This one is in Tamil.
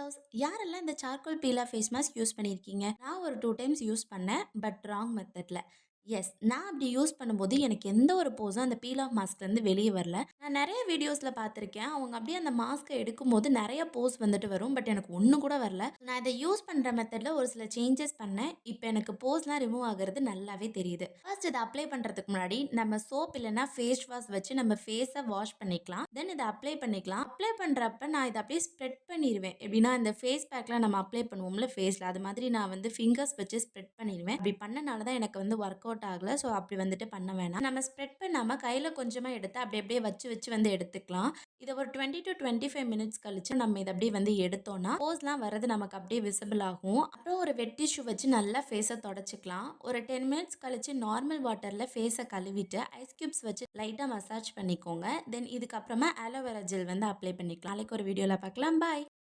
ஹவுஸ். யாரெல்லாம் இந்த charcoal peel face mask use பண்ணியிருக்கீங்க? நான் ஒரு 2 டைம்ஸ் யூஸ் பண்ணேன். பட் ராங் மெத்தட்ல. எஸ். நான் அப்படி யூஸ் பண்ணும்போது எனக்கு எந்த ஒரு போஸும் அந்த பீல் ஆஃப் மாஸ்க்லேருந்து வெளிய வரல. நான் நெறைய வீடியோஸ்ல பார்த்துருக்கேன். அவங்க அப்படியே அந்த மாஸ்க்க எடுக்கும்போது நெறைய போஸ் வந்துட்டு வரும். பட் எனக்கு ஒண்ணு கூட வரல. நான் இத யூஸ் பண்ற மெத்தட்ல ஒரு சில சேஞ்சஸ் பண்ணேன். இப்ப எனக்கு போஸ்லாம் ரிமூவ் ஆகுறது நல்லாவே தெரியுது. ஃபர்ஸ்ட் இத அப்ளை பண்றதுக்கு முன்னாடி நம்ம சோப் இல்லன்னா ஃபேஸ் வாஷ் வச்சு நம்ம ஃபேஸ வாஷ் பண்ணிக்கலாம். தென் இத அப்ளை பண்ணிக்கலாம். அப்ளை பண்றப்ப நான் இத அப்படியே ஸ்ப்ரெட் பண்ணிருவேன். எப்படின்னா இந்த ஃபேஸ் பேக்லாம் நம்ம அப்ளை பண்ணுவோம்ல ஃபேஸ்ல, அது மாதிரி நான் வந்து ஃபிங்கர்ஸ் வச்சு ஸ்ப்ரெட் பண்ணிருவேன். அப்படி பண்ணனால தான் எனக்கு வந்து ஒர்க் அவுட் ஆகல. ஸோ அப்படி வந்துட்டு பண்ண வேணாம். நம்ம ஸ்ப்ரெட் பண்ணாம கையில கொஞ்சமா எடுத்து அப்படி அப்படியே வச்சு வச்சு வந்து எடுத்துக்கலாம். இத ஒரு 20 டூ 25 மினிட்ஸ் கழிச்சு நம்ம இத அப்படியே வந்து எடுத்தோம்னா, போஸ்லாம் வர்றது நமக்கு அப்படியே விசிபிள் ஆகும். அப்புறம் ஒரு வெட் டிஷ்யூ வச்சு நல்லா ஃபேஸ தொடச்சுக்கலாம். ஒரு 10 மினிட்ஸ் கழிச்சு நார்மல் வாட்டர்ல ஃபேஸ கழுவிட்டு ஐஸ் கியூப்ஸ் வச்சு லைட்டா மசாஜ் பண்ணிக்கோங்க. தென் இதுக்கப்புறமா ஆலோவேரா ஜெல் வந்து அப்ளை பண்ணிக்கலாம். நாளைக்கு ஒரு வீடியோல பார்க்கலாம். பாய்.